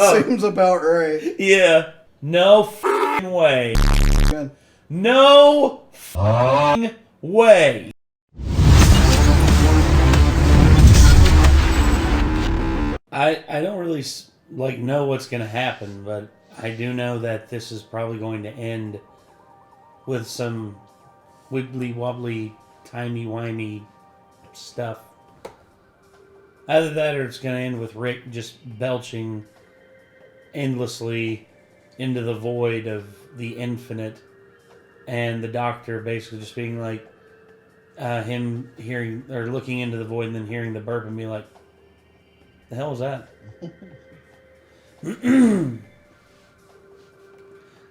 seems about right. Yeah. No f***ing way. No f***ing way. I don't really know what's going to happen, but I do know that this is probably going to end with some wibbly wobbly, timey wimey stuff. Either that, or it's going to end with Rick just belching endlessly into the void of the infinite, and the Doctor basically just being like, him hearing or looking into the void and then hearing the burp and being like, "The hell was that?" It's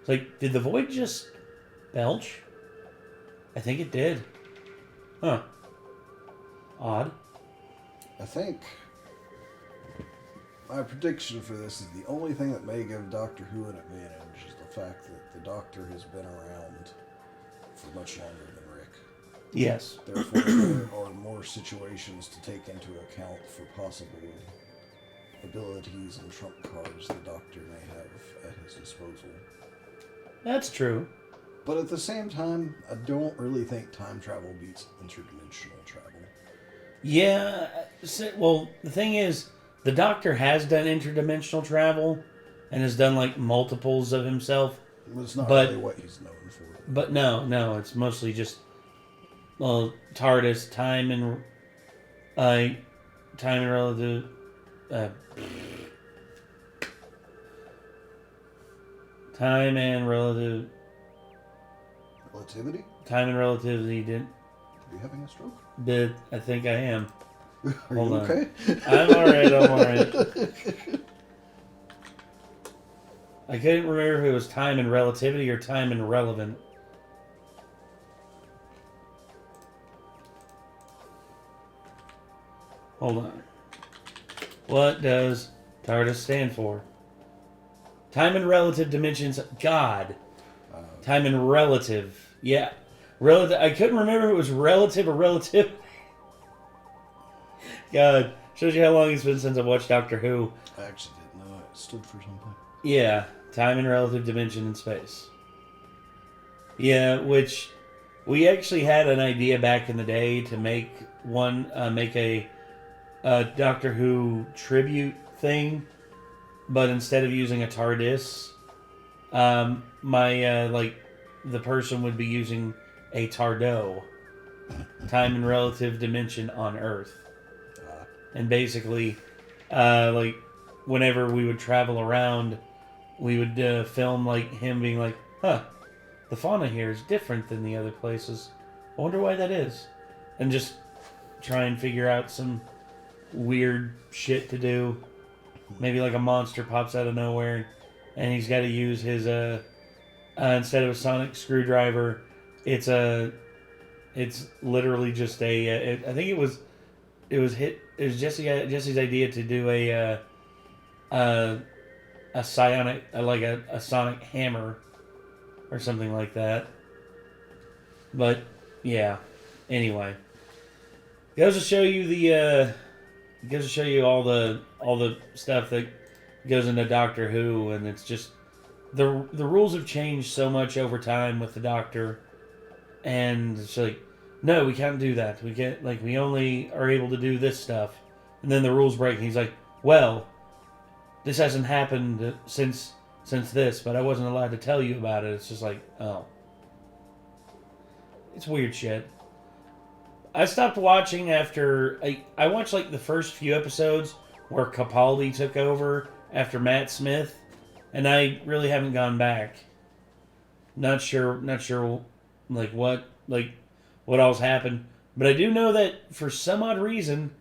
like, did the void just belch? I think it did. Huh. Odd. I think my prediction for this is the only thing that may give Doctor Who an advantage is the fact that the Doctor has been around for much longer than Rick. Yes. Therefore, there are more situations to take into account for possible abilities and trump cards the Doctor may have at his disposal. That's true. But at the same time, I don't really think time travel beats interdimensional travel. Yeah, well, the thing is, the Doctor has done interdimensional travel and has done, like, multiples of himself. Well, it's not really what he's known for. But no, it's mostly just, well, TARDIS, time and relative... time and relative... Relativity? Time and relativity did... Are you having a stroke? I think I am. Are Hold you on. okay? I'm alright. I couldn't remember if it was time and relativity or time and relevant. Hold on. What does TARDIS stand for? Time and relative dimensions. God. Time and relative. Yeah. Relative. I couldn't remember if it was relative or relative. God. Shows you how long it's been since I watched Doctor Who. I actually didn't know it stood for something. Yeah. Time and relative dimension in space. Yeah, which we actually had an idea back in the day to make a Doctor Who tribute thing, but instead of using a TARDIS, the person would be using a Tardo, time and relative dimension on Earth, and basically, whenever we would travel around, we would film like him being like, "Huh, the fauna here is different than the other places. I wonder why that is," and just try and figure out some weird shit to do. Maybe like a monster pops out of nowhere and he's got to use his instead of a sonic screwdriver, it's literally just I think it was Jesse's idea to do a psionic, a sonic hammer or something like that. But yeah, anyway, goes to show you all the stuff that goes into Doctor Who, and it's just the rules have changed so much over time with the Doctor, and it's like, no, we can't do that. We only are able to do this stuff, and then the rules break, and he's like, well, this hasn't happened since this, but I wasn't allowed to tell you about it. It's just like, oh, it's weird shit. I stopped watching after I watched like the first few episodes where Capaldi took over after Matt Smith, and I really haven't gone back. Not sure what all's happened, but I do know that for some odd reason,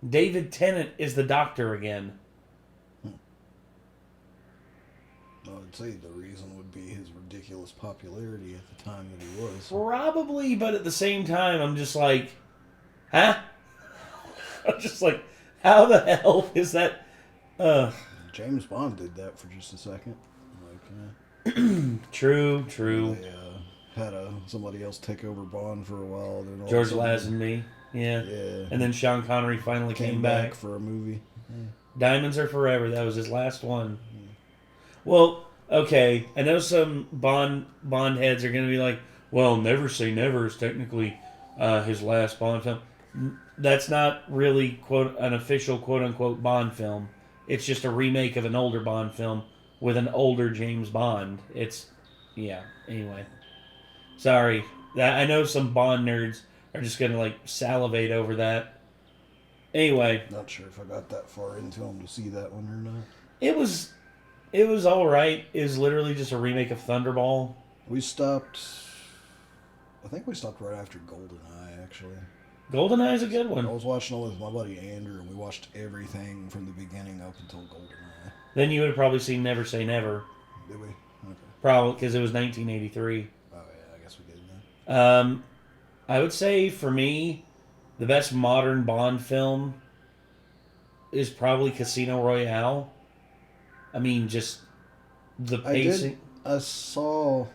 David Tennant is the Doctor again. I'd say the reason would be his ridiculous popularity at the time that he was. Probably, but at the same time, I'm just like, huh? I'm just like, how the hell is that? James Bond did that for just a second. True. They had somebody else take over Bond for a while. Then George Lazenby, yeah. And then Sean Connery finally came back for a movie. Diamonds Are Forever. That was his last one. Yeah. Well, okay. I know some Bond heads are going to be like, well, Never Say Never is technically his last Bond film. That's not really an official quote unquote Bond film. It's just a remake of an older Bond film with an older James Bond. Yeah. Anyway, sorry. I know some Bond nerds are just gonna like salivate over that. Anyway, Not sure if I got that far into them to see that one or not. it was all right. It was literally just a remake of Thunderball. We stopped. I think we stopped right after GoldenEye, actually. GoldenEye is a good I one. was watching it with my buddy Andrew, and we watched everything from the beginning up until GoldenEye. Then you would have probably seen Never Say Never. Did we? Okay. Probably because it was 1983. Oh yeah, I guess we did then. I would say for me, the best modern Bond film is probably Casino Royale. I mean, just the pacing. I saw.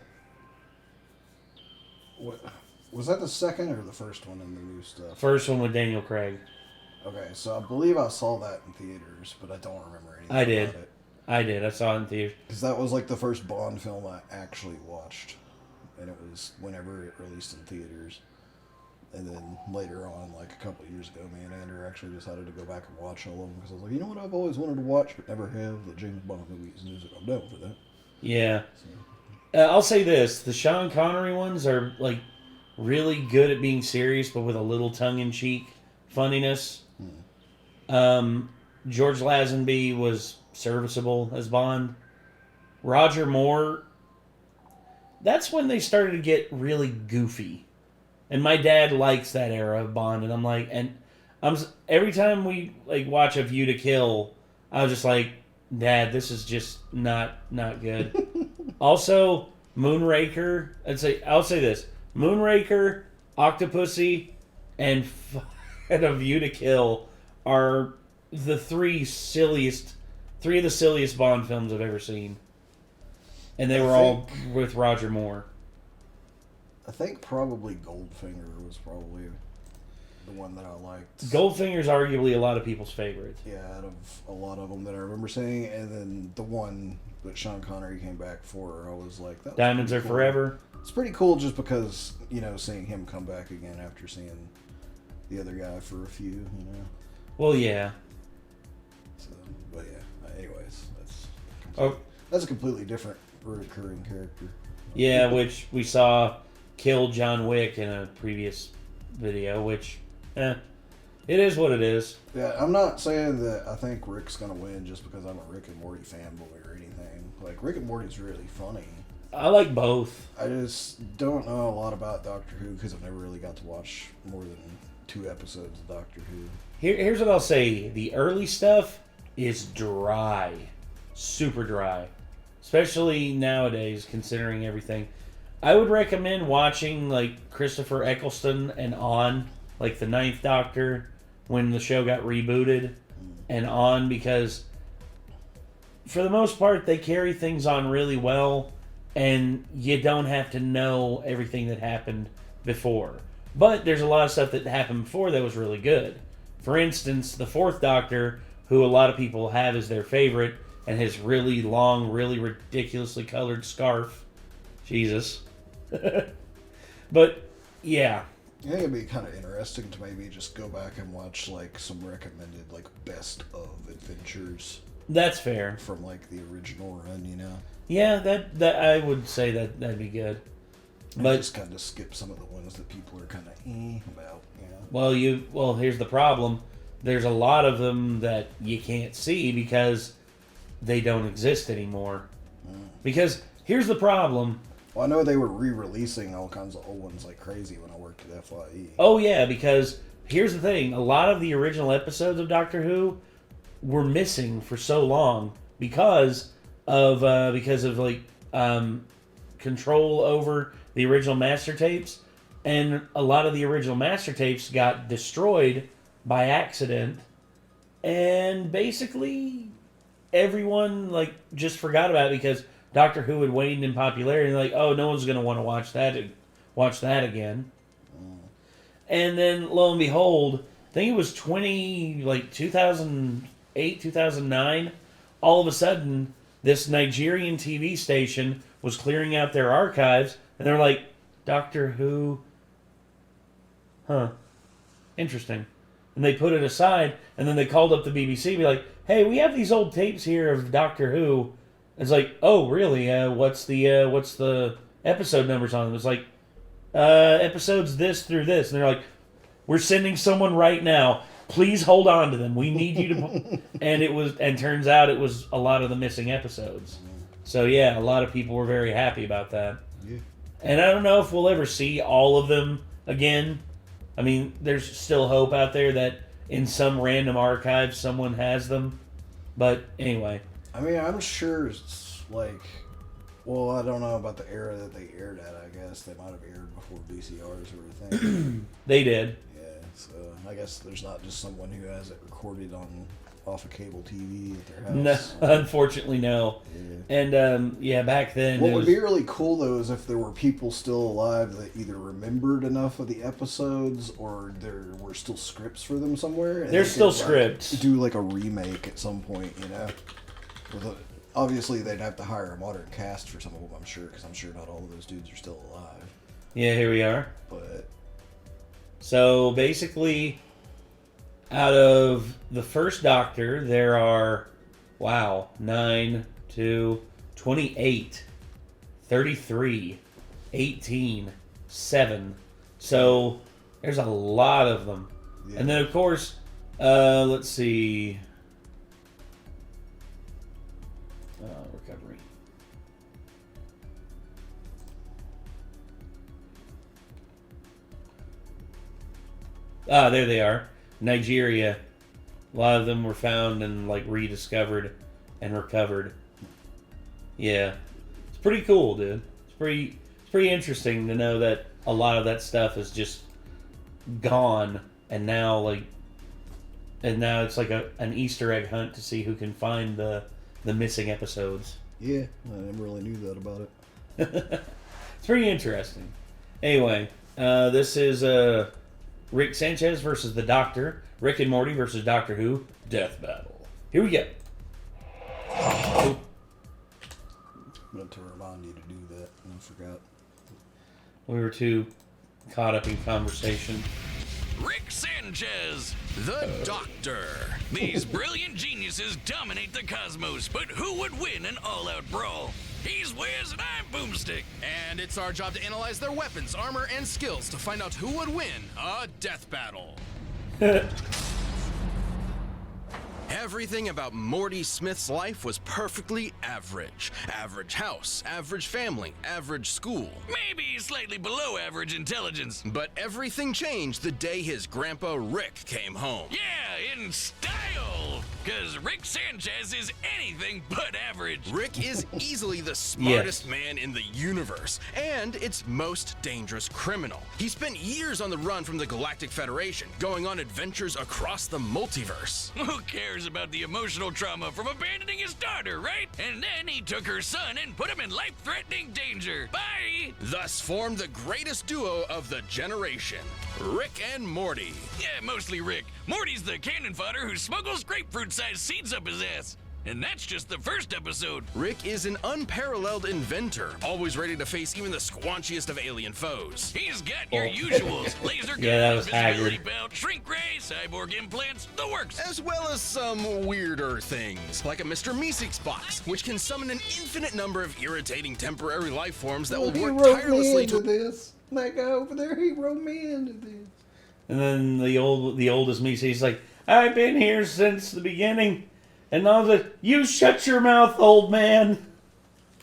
Was that the second or the first one in the new stuff? First one with Daniel Craig. Okay, so I believe I saw that in theaters, but I don't remember anything I did. about it. I did. I saw it in theaters. Because that was like the first Bond film I actually watched. And it was whenever it released in theaters. And then later on, like a couple of years ago, me and Andrew actually decided to go back and watch all of them. Because I was like, you know what I've always wanted to watch but never have? The James Bond movies. And he was like, I'm down for that. Yeah. So. I'll say this. The Sean Connery ones are like really good at being serious, but with a little tongue-in-cheek funniness. George Lazenby was serviceable as Bond. Roger Moore, that's when they started to get really goofy. And my dad likes that era of Bond, and I'm like, every time we like watch A View to Kill, I was just like, Dad, this is just not good. Also, Moonraker, I'll say this: Moonraker, Octopussy, and A View to Kill are the three of the silliest Bond films I've ever seen. And they were all with Roger Moore. I think probably Goldfinger was probably the one that I liked. Goldfinger's arguably a lot of people's favorite. Yeah, out of a lot of them that I remember seeing. And then the one that Sean Connery came back for, I was like, that Diamonds Are cool. Forever. It's pretty cool just because, seeing him come back again after seeing the other guy for a few, Well, yeah. So, but yeah, anyways, Oh, that's a completely different recurring character. yeah, which we saw kill John Wick in a previous video, which, it is what it is. Yeah, I'm not saying that I think Rick's going to win just because I'm a Rick and Morty fanboy or anything. Like, Rick and Morty's really funny. I like both. I just don't know a lot about Doctor Who because I've never really got to watch more than 2 episodes of Doctor Who. Here's what I'll say. The early stuff is dry. Super dry. Especially nowadays, considering everything. I would recommend watching, like, Christopher Eccleston and On, like, the 9th Doctor, when the show got rebooted, and On, because for the most part, they carry things on really well, and you don't have to know everything that happened before. But there's a lot of stuff that happened before that was really good. For instance, the 4th Doctor, who a lot of people have as their favorite, and his really long, really ridiculously colored scarf. Jesus. But, yeah. I think it'd be kind of interesting to maybe just go back and watch, like, some recommended, like, best of adventures. That's fair. From, like, the original run, Yeah, that I would say that'd be good. But just kind of skip some of the ones that people are kind of about, Well, here's the problem. There's a lot of them that you can't see because they don't exist anymore. Because here's the problem. Well, I know they were re-releasing all kinds of old ones like crazy when I worked at FYE. Oh yeah, because here's the thing. A lot of the original episodes of Doctor Who were missing for so long because of control over the original master tapes, and a lot of the original master tapes got destroyed by accident, and basically everyone just forgot about it because Doctor Who had waned in popularity. And oh, no one's going to want to watch that again. And then lo and behold, I think it was 2008, 2009. All of a sudden, this Nigerian TV station was clearing out their archives, and they're like, Doctor Who? Huh. Interesting. And they put it aside, and then they called up the BBC and be like, hey, we have these old tapes here of Doctor Who. It's like, oh, really? What's the episode numbers on them? It's like, episodes this through this. And they're like, we're sending someone right now. Please hold on to them. We need you to... And turns out it was a lot of the missing episodes. So yeah, a lot of people were very happy about that. Yeah. And I don't know if we'll ever see all of them again. I mean, there's still hope out there that in some random archive someone has them. But anyway. I mean, I'm sure it's like... Well, I don't know about the era that they aired at, I guess. They might have aired before VCRs were a thing. They did. Yeah, so I guess there's not just someone who has it recorded off of cable TV at their house. No, unfortunately, no. Yeah. And, back then... What would be really cool, though, is if there were people still alive that either remembered enough of the episodes or there were still scripts for them somewhere. And there's still scripts. Do, like, a remake at some point, you know? Obviously, they'd have to hire a modern cast for some of them, I'm sure, because I'm sure not all of those dudes are still alive. Yeah, here we are. But... So, basically... Out of the first Doctor, there are, 9, 2, 28, 33, 18, 7. So, there's a lot of them. Yeah. And then, of course, let's see. Recovery. There they are. Nigeria. A lot of them were found and like rediscovered and recovered. Yeah. It's pretty cool, dude. It's pretty interesting to know that a lot of that stuff is just gone and now it's like an Easter egg hunt to see who can find the missing episodes. Yeah, I never really knew that about it. It's pretty interesting. Anyway, this is Rick Sanchez versus the Doctor. Rick and Morty versus Doctor Who. Death battle. Here we go. I meant to remind you to do that, and I forgot. We were too caught up in conversation. Rick Sanchez, the Doctor. These brilliant geniuses dominate the cosmos, but who would win an all-out brawl? He's Wiz and I'm Boomstick. And it's our job to analyze their weapons, armor, and skills to find out who would win a death battle. Everything about Morty Smith's life was perfectly average. Average house, average family, average school. Maybe slightly below average intelligence. But everything changed the day his grandpa Rick came home. Yeah, in style. Because Rick Sanchez is anything but average. Rick is easily the smartest man in the universe, and its most dangerous criminal. He spent years on the run from the Galactic Federation, going on adventures across the multiverse. Who cares about the emotional trauma from abandoning his daughter, right? And then he took her son and put him in life-threatening danger. Bye! Thus formed the greatest duo of the generation, Rick and Morty. Yeah, mostly Rick. Morty's the cannon fodder who smuggles grapefruit-sized seeds up his ass. And that's just the first episode. Rick is an unparalleled inventor, always ready to face even the squanchiest of alien foes. He's got your usuals. Laser Yeah, that was guns, visibility Hagrid. belt, shrink ray, cyborg implants, the works. As well as some weirder things, like a Mr. Meeseeks box, which can summon an infinite number of irritating temporary life forms that will work tirelessly to this. That guy over there, he wrote me into this. And then the oldest me, he's like, I've been here since the beginning. And all the, you shut your mouth, old man.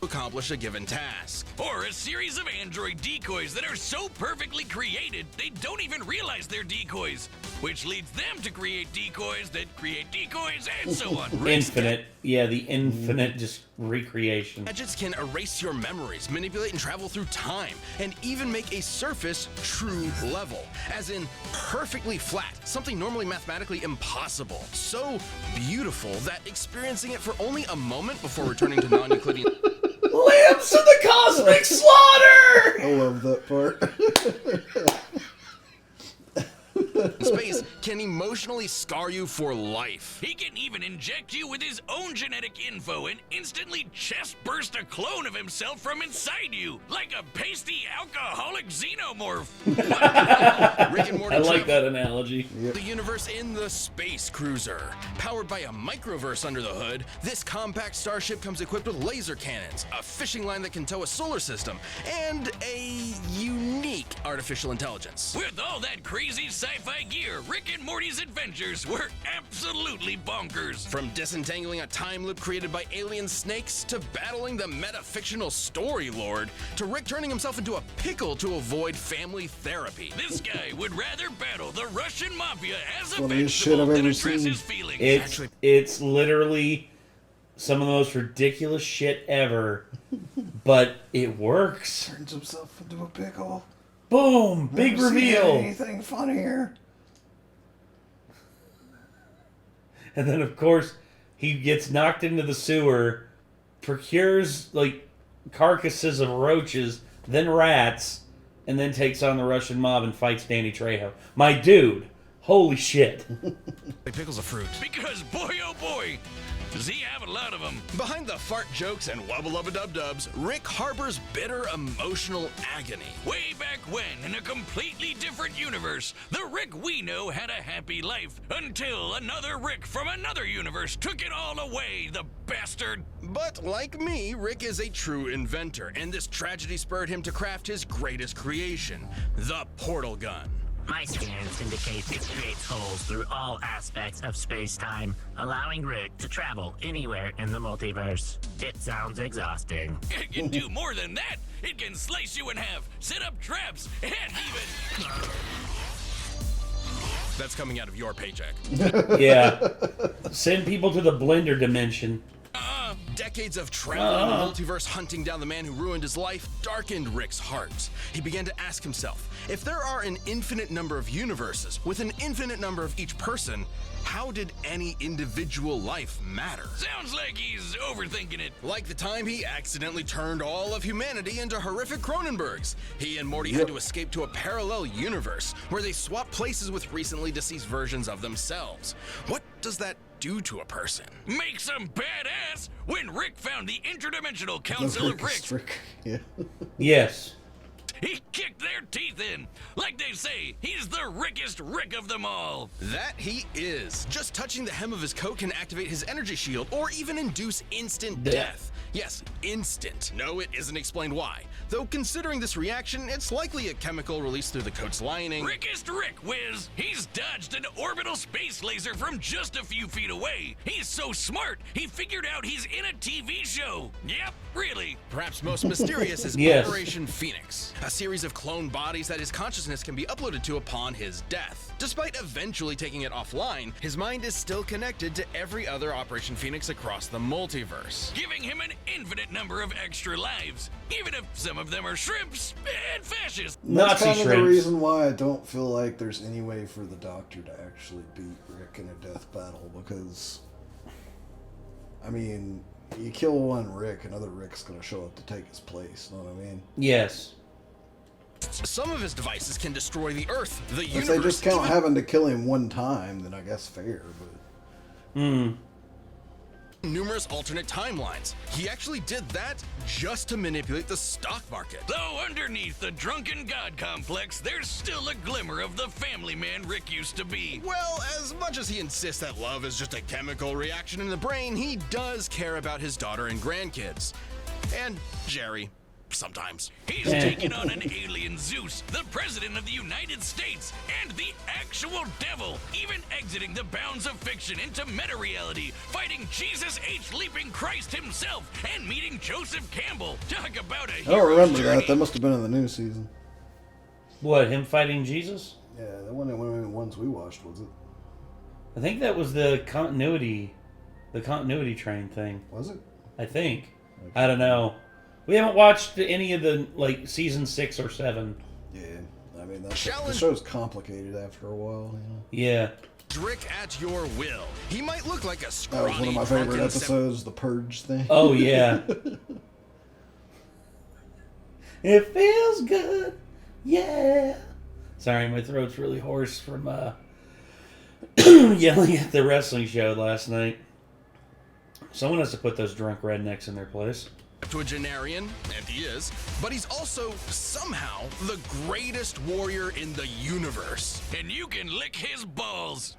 accomplish a given task. Or a series of android decoys that are so perfectly created, they don't even realize they're decoys. Which leads them to create decoys that create decoys, and so on. Infinite. Yeah, the infinite just recreation. Gadgets can erase your memories, manipulate and travel through time, and even make a surface true level. As in, perfectly flat, something normally mathematically impossible. So beautiful that experiencing it for only a moment before returning to non-Euclidean... Lamps of the Cosmic Slaughter! I love that part. space can emotionally scar you for life. He can even inject you with his own genetic info and instantly chest burst a clone of himself from inside you, like a pasty alcoholic xenomorph. Rick and Morty I like travel that analogy. the universe in the space cruiser. Powered by a microverse under the hood, this compact starship comes equipped with laser cannons, a fishing line that can tow a solar system, and a unique artificial intelligence. With all that crazy sci-fi gear, Rick and Morty's adventures were absolutely bonkers. From disentangling a time loop created by alien snakes to battling the metafictional story lord, to Rick turning himself into a pickle to avoid family therapy. This guy would rather battle the Russian mafia as a Funniest shit vegetable I've than ever address seen. his feelings. It's literally some of the most ridiculous shit ever, but it works. Turns himself into a pickle. Boom! Big Never seen reveal. Anything funnier? And then, of course, he gets knocked into the sewer, procures, like, carcasses of roaches, then rats, and then takes on the Russian mob and fights Danny Trejo. My dude, holy shit. Pickle's a fruit. Because boy oh boy, does he have a lot of them. Behind the fart jokes and wubba-lubba-dub-dubs, Rick harbors bitter emotional agony. Way back when, in a completely different universe, the Rick we know had a happy life until another Rick from another universe took it all away, the bastard. But like me, Rick is a true inventor, and this tragedy spurred him to craft his greatest creation, the portal gun. My scans indicate it creates holes through all aspects of space-time, allowing Rick to travel anywhere in the multiverse. It sounds exhausting. It can do more than that. It can slice you in half, set up traps, and even... That's coming out of your paycheck. Yeah. Send people to the blender dimension. Decades of traveling the multiverse hunting down the man who ruined his life darkened Rick's heart. He began to ask himself, if there are an infinite number of universes with an infinite number of each person, how did any individual life matter? Sounds like he's overthinking it. Like the time he accidentally turned all of humanity into horrific Cronenbergs. He and Morty had to escape to a parallel universe where they swap places with recently deceased versions of themselves. What does that do to a person? Makes him badass. When Rick found the interdimensional council of Ricks, Rick. Yeah. Yes. he kicked their teeth in. Like they say, he's the Rickest Rick of them all. That he is. Just touching the hem of his coat can activate his energy shield or even induce instant death. Yes, instant. No, it isn't explained why. Though considering this reaction, it's likely a chemical released through the coat's lining. Rickest Rick, Wiz. He's dodged an orbital space laser from just a few feet away. He's so smart, he figured out he's in a TV show. Yep, really. Perhaps most mysterious is Yes. Operation Phoenix, a series of clone bodies that his consciousness can be uploaded to upon his death. Despite eventually taking it offline, his mind is still connected to every other Operation Phoenix across the multiverse. Giving him an infinite number of extra lives, even if some of them are shrimps and fascists. That's Nazi kind of the shrimps. reason why I don't feel like there's any way for the Doctor to actually beat Rick in a death battle, because, I mean, you kill one Rick, another Rick's going to show up to take his place, know what I mean? Yes. Some of his devices can destroy the Earth, the If universe. they just count even- having to kill him one time, then I guess fair, but... numerous alternate timelines. He actually did that just to manipulate the stock market. Though underneath the drunken god complex, there's still a glimmer of the family man Rick used to be. Well, as much as he insists that love is just a chemical reaction in the brain, he does care about his daughter and grandkids. And Jerry, sometimes. He's taken on an alien Zeus, the president of the United States, and the actual devil, even exiting the bounds of fiction into meta-reality, fighting Jesus H. Leaping Christ himself, and meeting Joseph Campbell. Talk about a I hero's don't remember journey. that. That must have been in the new season. What, him fighting Jesus? Yeah, that wasn't one of the ones we watched, was it? I think that was the continuity train thing. Was it? I think. I don't know. We haven't watched any of the, like, season 6 or 7. Yeah. I mean, the Challenge- show's complicated after a while, you know? Yeah. Rick at your will. He might look like a That scrawny, was one of my favorite drunken episodes, the Purge thing. Oh, yeah. It feels good. Yeah. Sorry, my throat's really hoarse from yelling at the wrestling show last night. Someone has to put those drunk rednecks in their place. To a Genarian, and he is, but he's also, somehow, the greatest warrior in the universe. And you can lick his balls.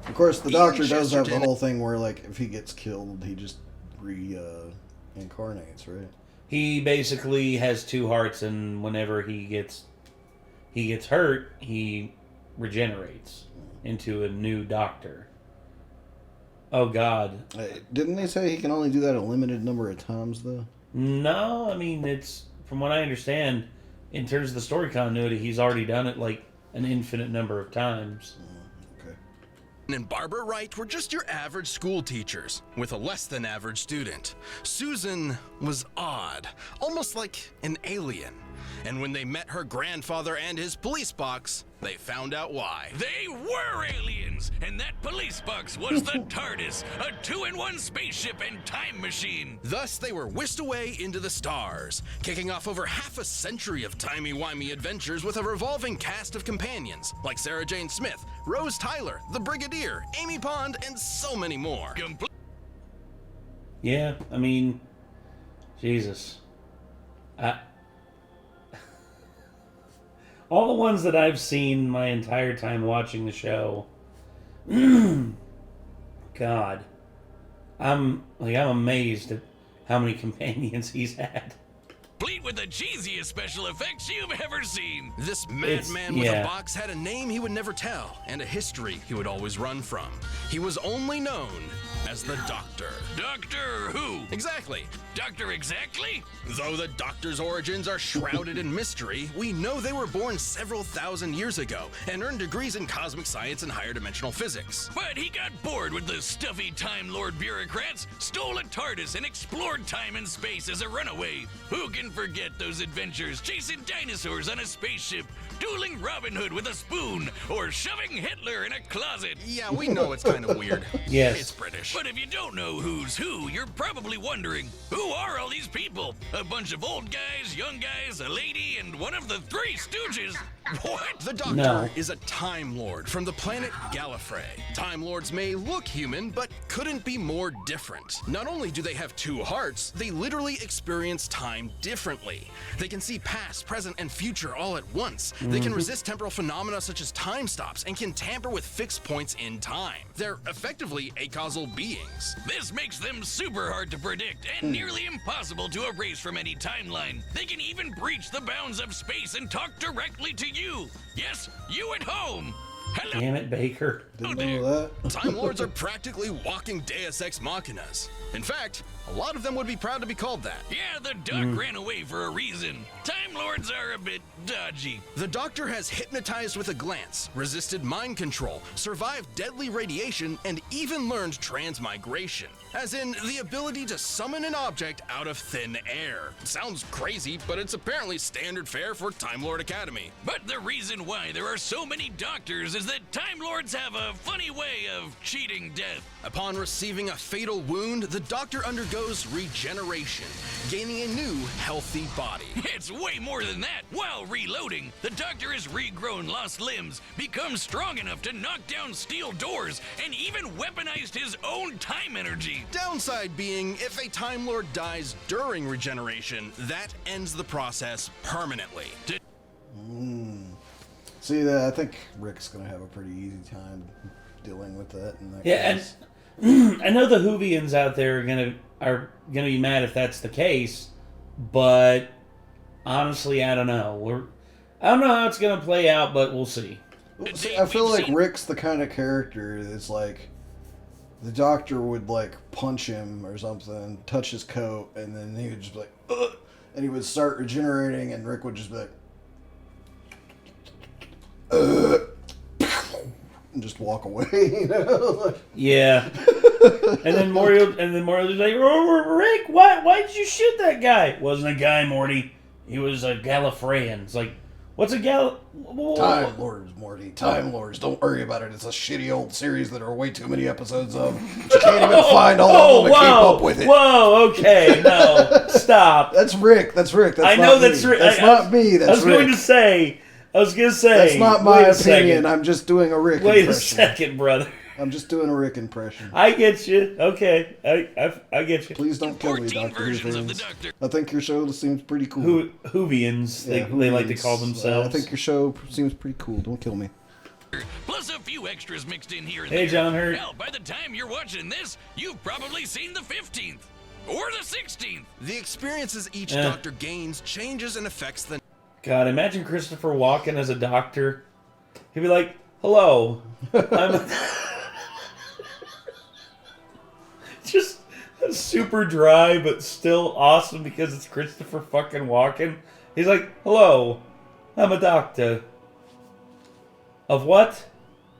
Of course, the Doctor does have the Chesterton- whole thing where, like, if he gets killed, he just reincarnates, right? He basically has two hearts, and whenever he gets hurt, he regenerates into a new Doctor. Oh God! Didn't they say he can only do that a limited number of times, though? No, I mean it's from what I understand, in terms of the story continuity, he's already done it like an infinite number of times. Okay. And Barbara Wright were just your average school teachers, with a less than average student. Susan was odd, almost like an alien. And when they met her grandfather and his police box, they found out why. They were aliens, and that police box was the TARDIS, a 2-in-1 spaceship and time machine. Thus, they were whisked away into the stars, kicking off over half a century of timey-wimey adventures with a revolving cast of companions, like Sarah Jane Smith, Rose Tyler, the Brigadier, Amy Pond, and so many more. Yeah, I mean, Jesus. All the ones that I've seen my entire time watching the show, God, I'm amazed at how many companions he's had. Complete with the cheesiest special effects you've ever seen. This madman with a box had a name he would never tell, and a history he would always run from. He was only known as the Doctor. Doctor who? Exactly. Doctor exactly? Though the Doctor's origins are shrouded in mystery, we know they were born several thousand years ago and earned degrees in cosmic science and higher dimensional physics. But he got bored with the stuffy Time Lord bureaucrats, stole a TARDIS, and explored time and space as a runaway. Who can forget those adventures chasing dinosaurs on a spaceship, dueling Robin Hood with a spoon, or shoving Hitler in a closet? Yeah, we know it's kind of weird. Yes. It's British. But if you don't know who's who, you're probably wondering, who are all these people? A bunch of old guys, young guys, a lady, and one of the Three Stooges? What? The Doctor is a Time Lord from the planet Gallifrey. Time Lords may look human, but couldn't be more different. Not only do they have two hearts, they literally experience time differently. They can see past, present, and future all at once. They can resist temporal phenomena such as time stops and can tamper with fixed points in time. They're effectively acausal beings. This makes them super hard to predict and nearly impossible to erase from any timeline. They can even breach the bounds of space and talk directly to you. Yes, you at home. Hello. Damn it, Baker. Didn't know that. Time Lords are practically walking Deus Ex Machinas. In fact, a lot of them would be proud to be called that. Yeah, the Doc ran away for a reason. Time Lords are a bit dodgy. The Doctor has hypnotized with a glance, resisted mind control, survived deadly radiation, and even learned transmigration. As in, the ability to summon an object out of thin air. Sounds crazy, but it's apparently standard fare for Time Lord Academy. But the reason why there are so many doctors is that Time Lords have a funny way of cheating death. Upon receiving a fatal wound, the Doctor undergoes regeneration, gaining a new, healthy body. It's way more than that. While reloading, the Doctor has regrown lost limbs, become strong enough to knock down steel doors, and even weaponized his own time energy. Downside being, if a Time Lord dies during regeneration, that ends the process permanently. See, I think Rick's going to have a pretty easy time dealing with that. In that Yeah, case. and I know the Whovians out there are gonna be mad if that's the case, but honestly, I don't know. I don't know how it's gonna play out, but we'll see. See, I feel like Rick's the kind of character that's like the Doctor would like punch him or something, touch his coat, and then he would just be like, ugh, and he would start regenerating, and Rick would just be like, ugh, and just walk away, you know? Yeah. And then Morty was like, Rick, why did you shoot that guy? Wasn't a guy, Morty. He was a Gallifreyan. It's like, What's a gal? Time Lords, Morty. Time Lords. Don't worry about it. It's a shitty old series that are way too many episodes of. You can't even find all of them to keep up with it. Whoa, okay, no. Stop. That's Rick. That's Rick. That's I know not that's me. Rick. That's not me. That's I was Rick. going to say. That's not my wait a opinion. second. I'm just doing a Rick Wait impression. a second, brother. I'm just doing a Rick impression. I get you. Okay, I get you. Please don't kill me, 14 Doctor Who versions of the fans. Doctor. I think your show seems pretty cool. Hoovians, they like to call themselves. I think your show seems pretty cool. Don't kill me. Plus a few extras mixed in here and Hey, there. John Hurt. Now, by the time you're watching this, you've probably seen the 15th. Or the 16th. The experiences each doctor gains changes and affects the God, imagine Christopher Walken as a doctor. He'd be like, "Hello, I'm." Just super dry, but still awesome because it's Christopher fucking Walken. He's like, "Hello, I'm a doctor." Of what?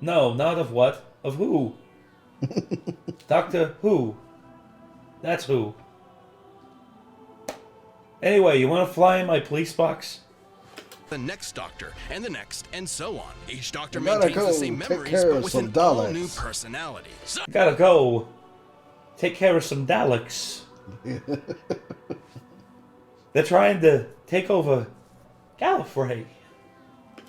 No, not of what. Of who? Doctor Who. That's who. Anyway, you want to fly in my police box? next doctor, and the next, and so on. Each doctor Gotta maintains the go same take memories, care but of with some an all-new Daleks. personality. So Gotta go take care of some Daleks. They're trying to take over Gallifrey.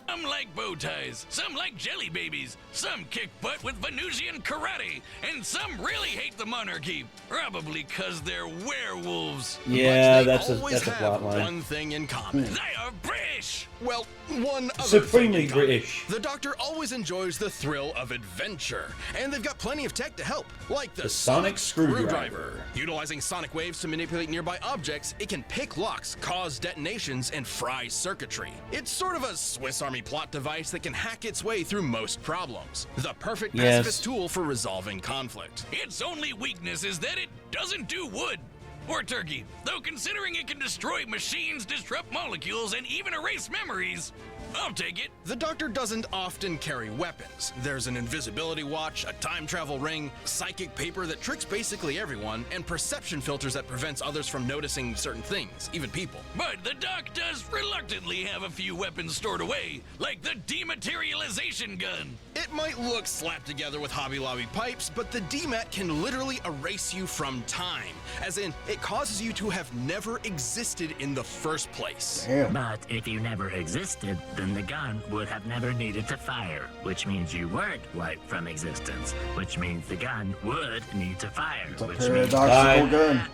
Some like bow ties, some like jelly babies, some kick butt with Venusian karate, and some really hate the monarchy. Probably because they're werewolves. Yeah, but they that's a always plot have line. one thing in common. They are British! Well, one other Supremely thing in common. British. The Doctor always enjoys the thrill of adventure, and they've got plenty of tech to help, like the sonic screwdriver. Utilizing sonic waves to manipulate nearby objects, it can pick locks, cause detonations, and fry circuitry. It's sort of a Swiss Army plot device that can hack its way through most problems. The perfect Yes. pacifist tool for resolving conflict. Its only weakness is that it doesn't do wood. Or turkey. Though considering it can destroy machines, disrupt molecules, and even erase memories, I'll take it. The Doctor doesn't often carry weapons. There's an invisibility watch, a time travel ring, psychic paper that tricks basically everyone, and perception filters that prevents others from noticing certain things, even people. But the Doc does reluctantly have a few weapons stored away, like the dematerialization gun. It might look slapped together with Hobby Lobby pipes, but the DMAT can literally erase you from time. As in, it causes you to have never existed in the first place. Damn. But if you never existed, then the gun would have never needed to fire, which means you weren't wiped from existence, which means the gun would need to fire, It's a which means paradoxical Bye. gun.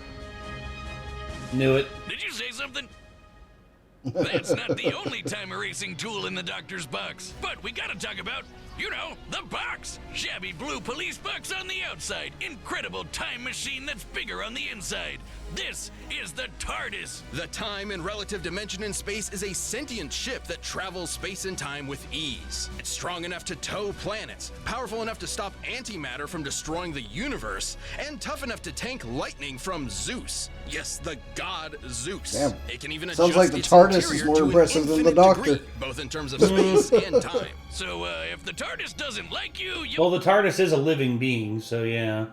Knew it. Did you say something? That's not the only time erasing tool in the Doctor's box. But we gotta talk about, you know, the box. Shabby blue police box on the outside. Incredible time machine that's bigger on the inside. This is the TARDIS. The time and relative dimension in space is a sentient ship that travels space and time with ease. It's strong enough to tow planets, powerful enough to stop antimatter from destroying the universe, and tough enough to tank lightning from Zeus. Yes, the god Zeus. Damn. It can even Sounds adjust like the its TARDIS is interior more to an impressive than the infinite Doctor. degree, both in terms of space and time. So, if the TARDIS doesn't like you, you Well, the TARDIS is a living being, so yeah.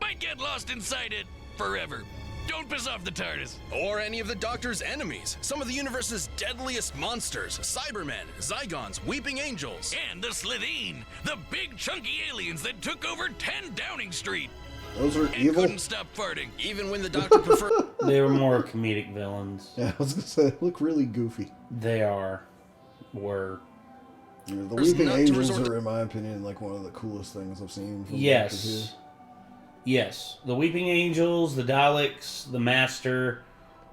might get lost inside it forever. Don't piss off the TARDIS. Or any of the Doctor's enemies. Some of the universe's deadliest monsters. Cybermen, Zygons, Weeping Angels. And the Slitheen, the big chunky aliens that took over 10 Downing Street Those are and evil. couldn't stop farting. Even when the Doctor prefers... They were more comedic villains. Yeah, I was gonna say they look really goofy. They were. You know, the There's Weeping not to Angels resort to- are, in my opinion, like one of the coolest things I've seen. From Yes. Yes. The Weeping Angels, the Daleks, the Master.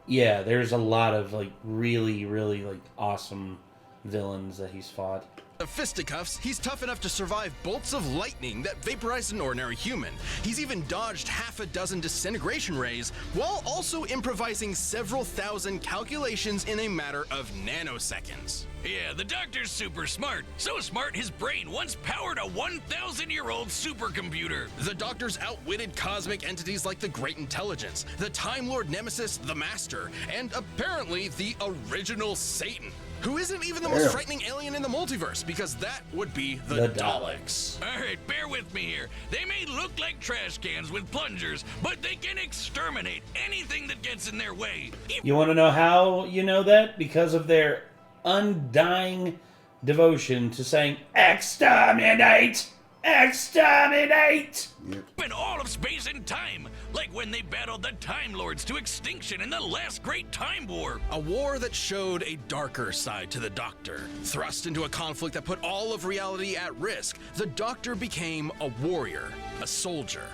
Yeah, there's a lot of, like, really, really, like, awesome villains that he's fought. Of fisticuffs, he's tough enough to survive bolts of lightning that vaporize an ordinary human. He's even dodged half a dozen disintegration rays, while also improvising several thousand calculations in a matter of nanoseconds. Yeah, the Doctor's super smart. So smart his brain once powered a 1,000-year-old supercomputer. The Doctor's outwitted cosmic entities like the Great Intelligence, the Time Lord Nemesis, the Master, and apparently the original Satan, who isn't even the most Damn. frightening alien in the multiverse, because that would be The the, Daleks. All right, bear with me here. They may look like trash cans with plungers, but they can exterminate anything that gets in their way. You want to know how you know that? Because of their undying devotion to saying, "Exterminate! Exterminate!" Yep. In all of space and time, like when they battled the Time Lords to extinction in the last great Time War. A war that showed a darker side to the Doctor. Thrust into a conflict that put all of reality at risk, the Doctor became a warrior, a soldier,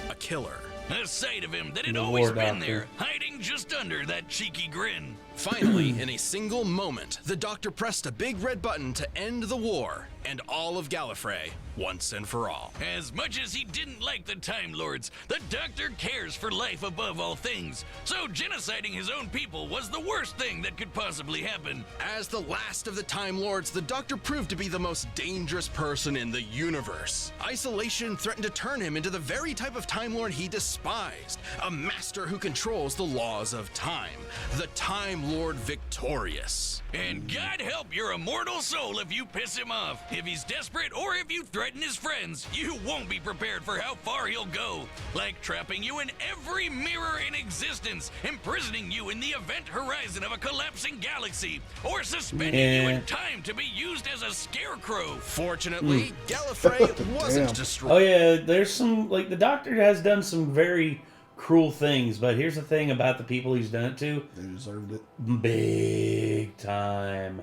a killer. A side of him that had The always War been Doctor. there, hiding just under that cheeky grin. Finally, in a single moment, the Doctor pressed a big red button to end the war and all of Gallifrey once and for all. As much as he didn't like the Time Lords, the Doctor cares for life above all things. So genociding his own people was the worst thing that could possibly happen. As the last of the Time Lords, the Doctor proved to be the most dangerous person in the universe. Isolation threatened to turn him into the very type of Time Lord he despised, a master who controls the laws of time, the Time Lord victorious. And God help your immortal soul if you piss him off. If he's desperate or if you threaten his friends, you won't be prepared for how far he'll go. Like trapping you in every mirror in existence, imprisoning you in the event horizon of a collapsing galaxy, or suspending you in time to be used as a scarecrow. Fortunately, Gallifrey wasn't Damn. destroyed. Oh yeah, there's some, like, the Doctor has done some very cruel things, but here's the thing about the people he's done it to. They deserved it. Big time.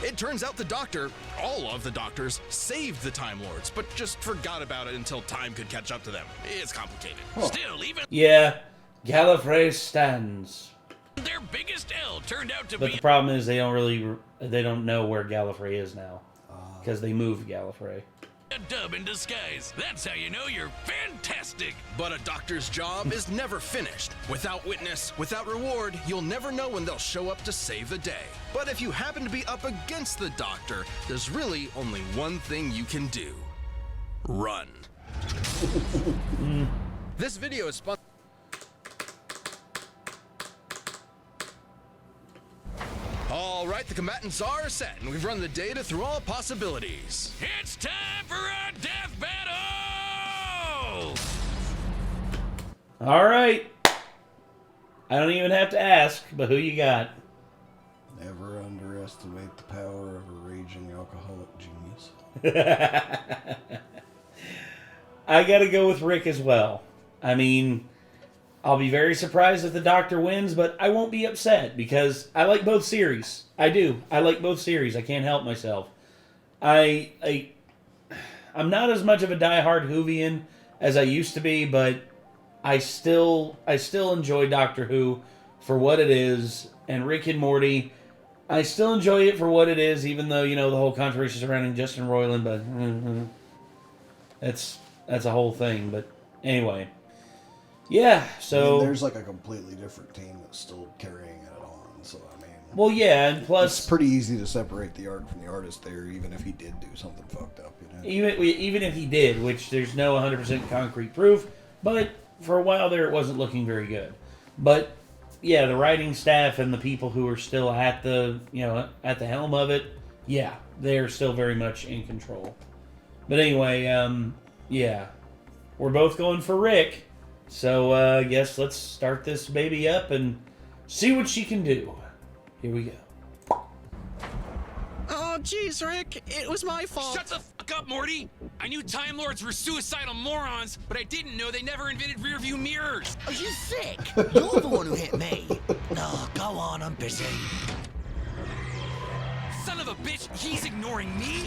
It turns out the Doctor, all of the Doctors, saved the Time Lords, but just forgot about it until time could catch up to them. It's complicated. Still, even Yeah, Gallifrey stands. their biggest L turned out to But be the problem is they don't know where Gallifrey is now. Because they moved Gallifrey. a dub in disguise. That's how you know you're fantastic. But a Doctor's job is never finished. Without witness, without reward, you'll never know when they'll show up to save the day. But if you happen to be up against the Doctor, there's really only one thing you can do. Run. This video is sponsored. All right, the combatants are set, and we've run the data through all possibilities. It's time for a death battle! All right. I don't even have to ask, but who you got? Never underestimate the power of a raging alcoholic genius. I gotta go with Rick as well. I mean, I'll be very surprised if the Doctor wins, but I won't be upset because I like both series. I do. I like both series. I can't help myself. I'm not as much of a diehard Whovian as I used to be, but I still enjoy Doctor Who for what it is, and Rick and Morty. I still enjoy it for what it is, even though, you know, the whole controversy surrounding Justin Roiland, but that's a whole thing. But anyway, yeah. So And there's like a completely different team that's still carrying it on. So I mean, well, yeah, and it's plus, pretty easy to separate the art from the artist there, even if he did do something fucked up. You know. even if he did, which there's no 100% concrete proof, but for a while there, it wasn't looking very good. But yeah, the writing staff and the people who are still at the helm of it, yeah, they're still very much in control. But anyway, yeah, we're both going for Rick, so I guess let's start this baby up and see what she can do. Here we go. Oh, jeez, Rick. It was my fault. Shut the fuck up, Morty! I knew Time Lords were suicidal morons, but I didn't know they never invented rearview mirrors! Are you sick? You're the one who hit me. No, go on, I'm busy. Son of a bitch, he's ignoring me?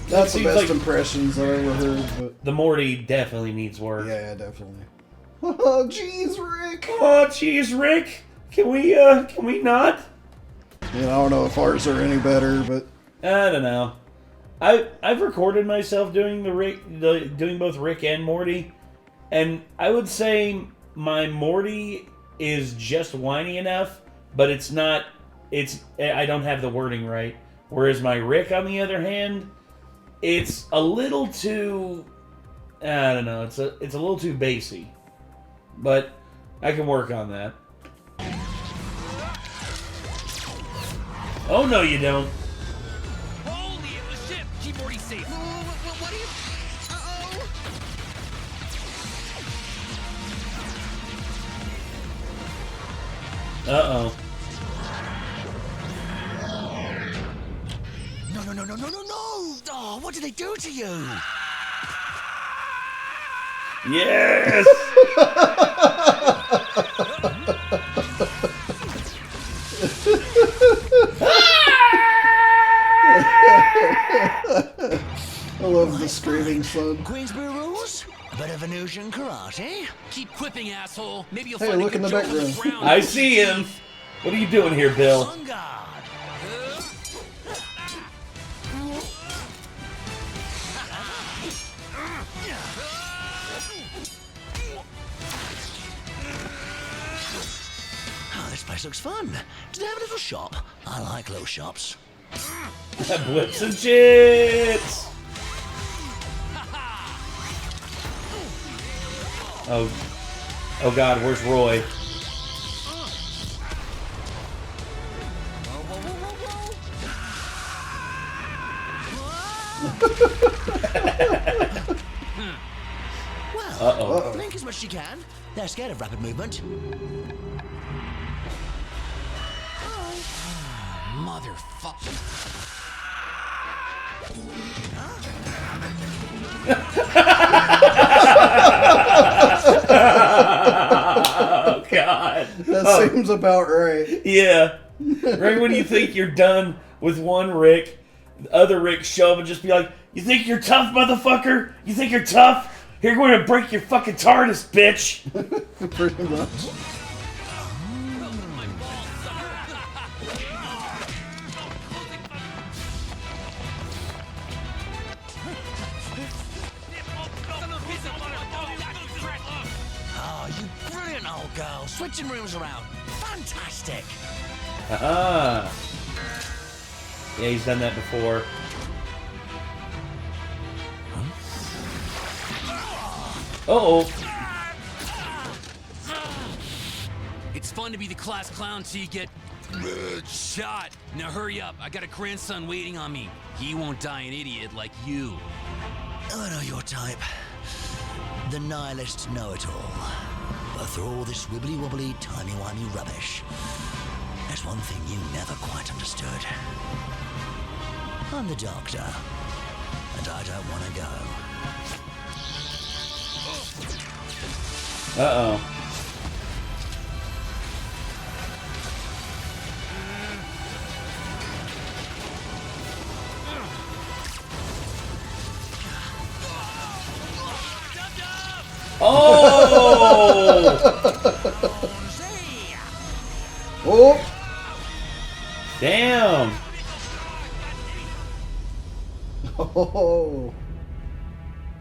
That's the seems best like- impressions I've ever heard. But The Morty definitely needs work. yeah, definitely. Oh, jeez, Rick. Oh, jeez, Rick. Can we not? I don't know if ours are any better, but I don't know. I've recorded myself doing doing both Rick and Morty, and I would say my Morty is just whiny enough, but it's not. I don't have the wording right. Whereas my Rick, on the other hand, it's a little too. I don't know. It's a little too bassy, but I can work on that. Oh no, you don't. Holy, it was shit! Keep Morty safe! What are you... Uh-oh. Uh oh. no, no, no, no, no, no! Oh, what did they do to you? Yes! I love the screaming son. Queensbury rules? A bit of Venusian karate? Keep quipping, asshole. Maybe you'll Hey, find look a in good the joke on the background. ground. I see him. What are you doing here, Bill? On guard. Oh, this place looks fun. Do they have a little shop? I like little shops. Blips and chits! Oh God, where's Roy? Well, Uh-oh. blink as much as you can. They're scared of rapid movement. Motherfucker. Oh God. That seems about right. Yeah. Right when you think you're done with one Rick, the other Rick show up and just be like, "You think you're tough, motherfucker? You think you're tough? Here, we're gonna break your fucking TARDIS, bitch." Pretty much. Oh, you brilliant old girl. Switching rooms around. Fantastic. Ah. Yeah, he's done that before. Uh-oh. It's fun to be the class clown till you get shot. Now hurry up. I got a grandson waiting on me. He won't die an idiot like you. I know your type. The nihilist know-it-all. But through all this wibbly-wobbly, timey-wimey rubbish, there's one thing you never quite understood. I'm the doctor, and I don't want to go. Uh-oh. Oh! Oh! Damn! Oh!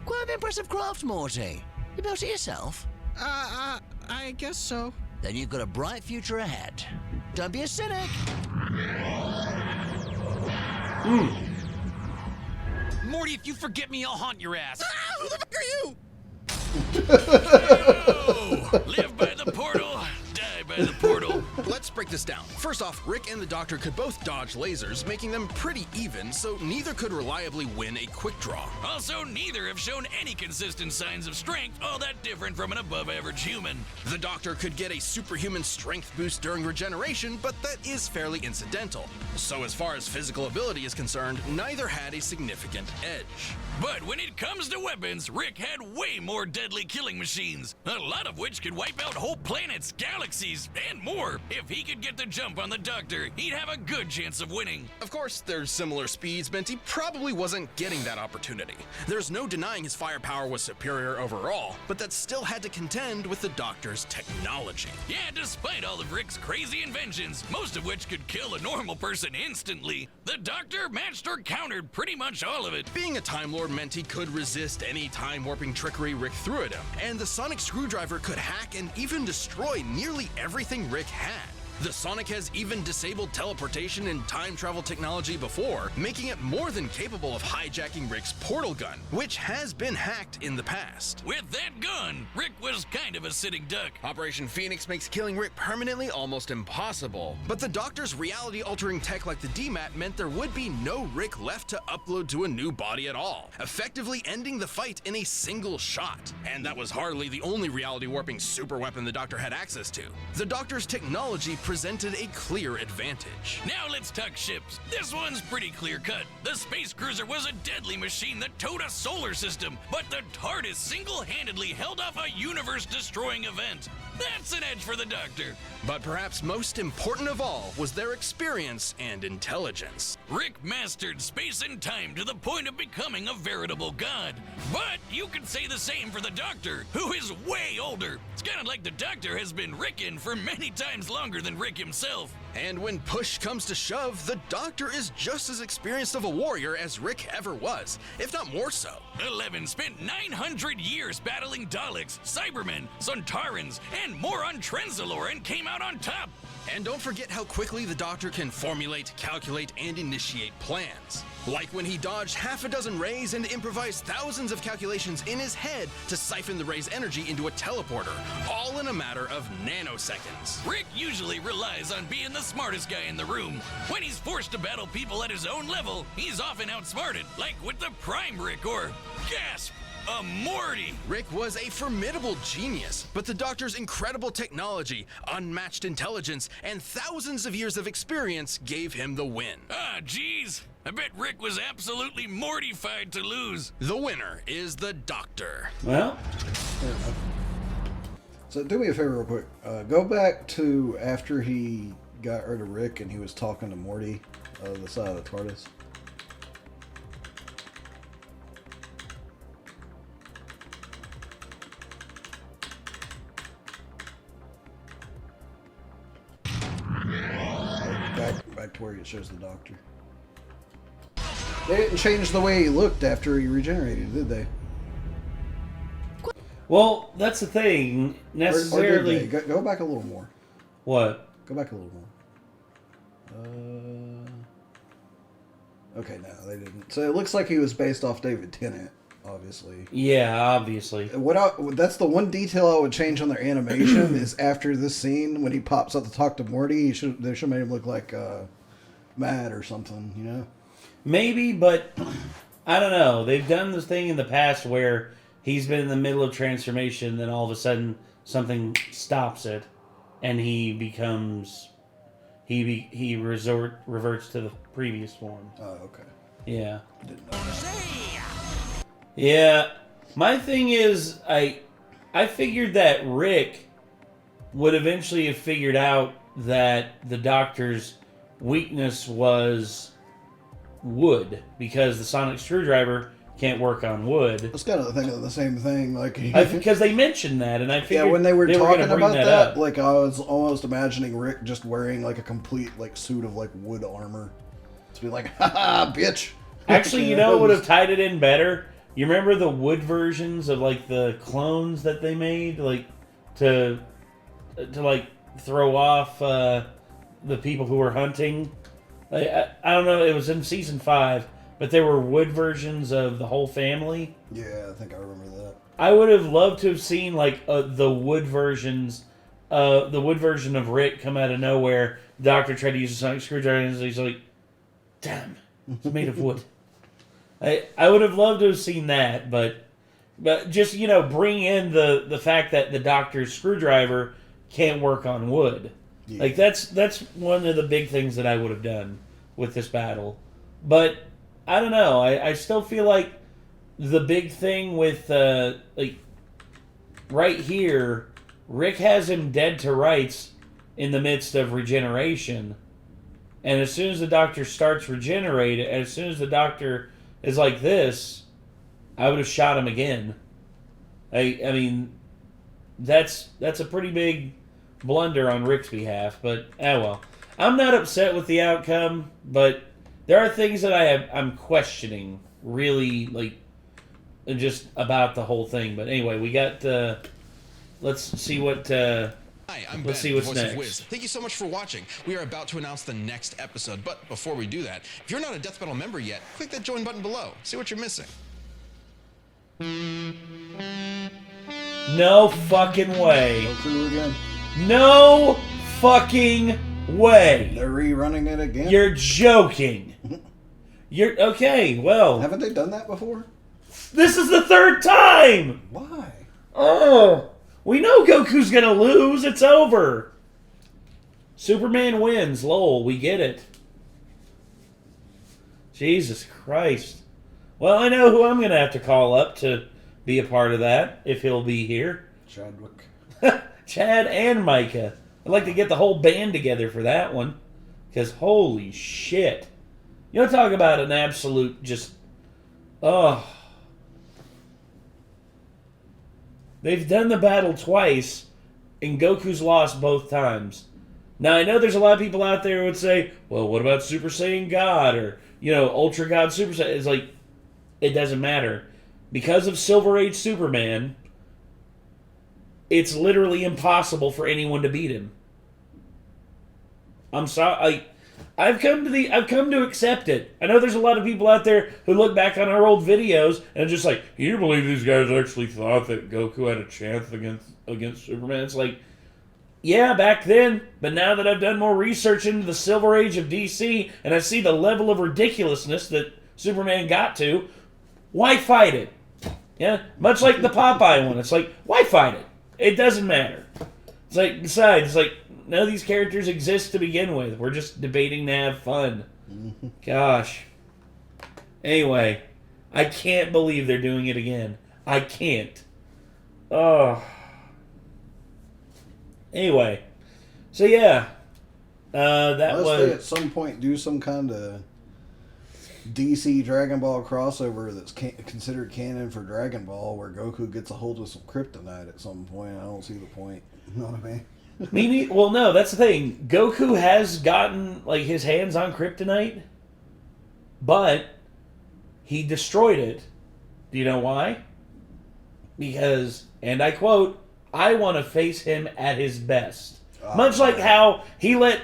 Quite an impressive craft, Morty. You built it yourself? I guess so. Then you've got a bright future ahead. Don't be a cynic. Morty, if you forget me, I'll haunt your ass. Who the fuck are you? Oh, live by the portal, die by the portal. Let's break this down. First off, Rick and the Doctor could both dodge lasers, making them pretty even, so neither could reliably win a quick draw. Also, neither have shown any consistent signs of strength all that different from an above-average human. The Doctor could get a superhuman strength boost during regeneration, but that is fairly incidental. So as far as physical ability is concerned, neither had a significant edge. But when it comes to weapons, Rick had way more deadly killing machines, a lot of which could wipe out whole planets, galaxies, and more. If he could get the jump on the Doctor, he'd have a good chance of winning. Of course, their similar speeds meant he probably wasn't getting that opportunity. There's no denying his firepower was superior overall, but that still had to contend with the Doctor's technology. Yeah, despite all of Rick's crazy inventions, most of which could kill a normal person instantly, the Doctor matched or countered pretty much all of it. Being a Time Lord meant he could resist any time-warping trickery Rick threw at him, and the sonic screwdriver could hack and even destroy nearly everything Rick had. The Sonic has even disabled teleportation and time travel technology before, making it more than capable of hijacking Rick's portal gun, which has been hacked in the past. With that gun, Rick was kind of a sitting duck. Operation Phoenix makes killing Rick permanently almost impossible, but the Doctor's reality-altering tech like the DMAT meant there would be no Rick left to upload to a new body at all, effectively ending the fight in a single shot. And that was hardly the only reality-warping super weapon the Doctor had access to. The Doctor's technology presented a clear advantage. Now let's talk ships. This one's pretty clear-cut. The space cruiser was a deadly machine that towed a solar system, but the TARDIS single-handedly held off a universe-destroying event. That's an edge for the Doctor. But perhaps most important of all was their experience and intelligence. Rick mastered space and time to the point of becoming a veritable god. But you could say the same for the Doctor, who is way older. It's kind of like the Doctor has been Rickin' for many times longer than Rick himself. And when push comes to shove, the Doctor is just as experienced of a warrior as Rick ever was, if not more so. 11 spent 900 years battling Daleks, Cybermen, Sontarans, and more on Trenzalore and came out on top. And don't forget how quickly the Doctor can formulate, calculate, and initiate plans. Like when he dodged half a dozen rays and improvised thousands of calculations in his head to siphon the ray's energy into a teleporter, all in a matter of nanoseconds. Rick usually relies on being the smartest guy in the room. When he's forced to battle people at his own level, he's often outsmarted, like with the Prime Rick or, gasp, a Morty. Rick was a formidable genius, but the Doctor's incredible technology, unmatched intelligence, and thousands of years of experience gave him the win. Ah, geez. I bet Rick was absolutely mortified to lose. The winner is the Doctor. Well, So do me a favor real quick. Go back to after he got rid of Rick and he was talking to Morty on the side of the TARDIS. Back to where it shows the Doctor. They didn't change the way he looked after he regenerated, did they? well, that's the thing. Necessarily, Or did they? Go back a little more. what? Go back a little more. Okay, no, they didn't. So it looks like he was based off David Tennant, obviously. Yeah, obviously. That's the one detail I would change on their animation is after this scene when he pops up to talk to Morty. They should have made him look like Matt or something, you know? Maybe, but I don't know. They've done this thing in the past where he's been in the middle of transformation, then all of a sudden something stops it, and he becomes he reverts to the previous form. Oh, okay. Yeah. Didn't know that. Yeah. My thing is, I figured that Rick would eventually have figured out that the Doctor's weakness was wood, because the sonic screwdriver can't work on wood. I was kind of thinking of the same thing, like Because they mentioned that, and I figured yeah, when they were talking gonna bring about that, up. like I was almost imagining Rick just wearing like a complete like suit of like wood armor to be like, "Ha bitch." Actually, you know what would have tied it in better? You remember the wood versions of like the clones that they made, like to like throw off the people who were hunting. Like, I don't know. It was in season 5, but there were wood versions of the whole family. Yeah, I think I remember that. I would have loved to have seen like the wood versions, the wood version of Rick come out of nowhere. The Doctor tried to use a sonic screwdriver, and he's like, "Damn, it's made of wood." I would have loved to have seen that, but just bring in the fact that the Doctor's screwdriver can't work on wood. Yeah. Like that's one of the big things that I would have done with this battle. But I don't know. I still feel like the big thing with like right here, Rick has him dead to rights in the midst of regeneration, and as soon as the Doctor starts regenerating, as soon as the Doctor is like this, I would have shot him again. I mean, that's a pretty big blunder on Rick's behalf, but well. I'm not upset with the outcome, but there are things that I'm questioning, really, like, just about the whole thing. But anyway, we got, let's see what, Hi, I'm let's Ben, see what's Voice of next. Wiz. Thank you so much for watching. We are about to announce the next episode, but before we do that, if you're not a Death Metal member yet, click that join button below. See what you're missing. No fucking way. Goku again. No fucking way. They're rerunning it again. You're joking. You're okay. Well, Haven't they done that before? this is the 3rd time. Why? Oh, we know Goku's gonna lose. It's over. Superman wins. Lol, we get it. Jesus Christ. Well, I know who I'm going to have to call up to be a part of that, if he'll be here. Chadwick. Chad and Micah. I'd like to get the whole band together for that one. Because holy shit. You know, talk about an absolute just... Oh. They've done the battle twice, and Goku's lost both times. Now, I know there's a lot of people out there who would say, well, what about Super Saiyan God? Or, you know, Ultra God Super Saiyan? It's like, it doesn't matter. Because of Silver Age Superman, it's literally impossible for anyone to beat him. I'm sorry. I've come to accept it. I know there's a lot of people out there who look back on our old videos and are just like, can you believe these guys actually thought that Goku had a chance against Superman? It's like, yeah, back then, but now that I've done more research into the Silver Age of DC and I see the level of ridiculousness that Superman got to, why fight it? Yeah, much like the Popeye one. It's like, why fight it? It doesn't matter. It's like, besides, it's like, none of these characters exist to begin with. We're just debating to have fun. Gosh. Anyway, I can't believe they're doing it again. I can't. Oh. Anyway, so yeah, that Unless was they at some point do some kind of DC Dragon Ball crossover that's considered canon for Dragon Ball, where Goku gets a hold of some kryptonite at some point. I don't see the point. You know what I mean? Well, no, that's the thing. Goku has gotten like his hands on kryptonite, but he destroyed it. Do you know why? Because, and I quote, I want to face him at his best. Much like how he let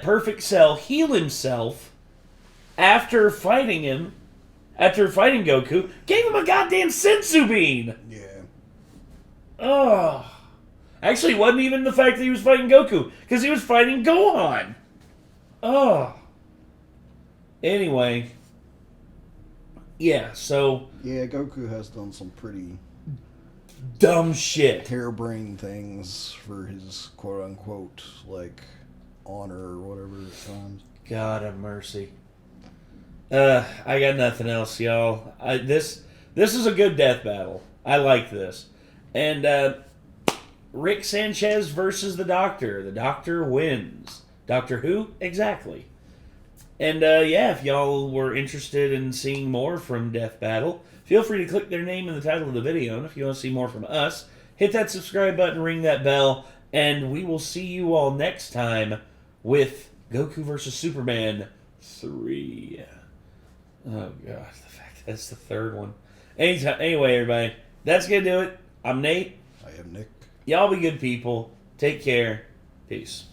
Perfect Cell heal himself after fighting Goku, gave him a goddamn senzu bean. Yeah. Oh. Actually, it wasn't even the fact that he was fighting Goku, because he was fighting Gohan. Oh. Anyway. Yeah, so... Yeah, Goku has done some pretty... dumb shit. harebrained things for his quote-unquote, like, honor or whatever at times. God have mercy. I got nothing else, y'all. This is a good death battle. I like this. And, Rick Sanchez versus the Doctor. The Doctor wins. Doctor who? Exactly. And, yeah, if y'all were interested in seeing more from Death Battle, feel free to click their name in the title of the video. And if you want to see more from us, hit that subscribe button, ring that bell, and we will see you all next time with Goku vs. Superman 3. Oh, gosh, the fact that's the third one. Anyway, everybody, that's going to do it. I'm Nate. I am Nick. Y'all be good people. Take care. Peace.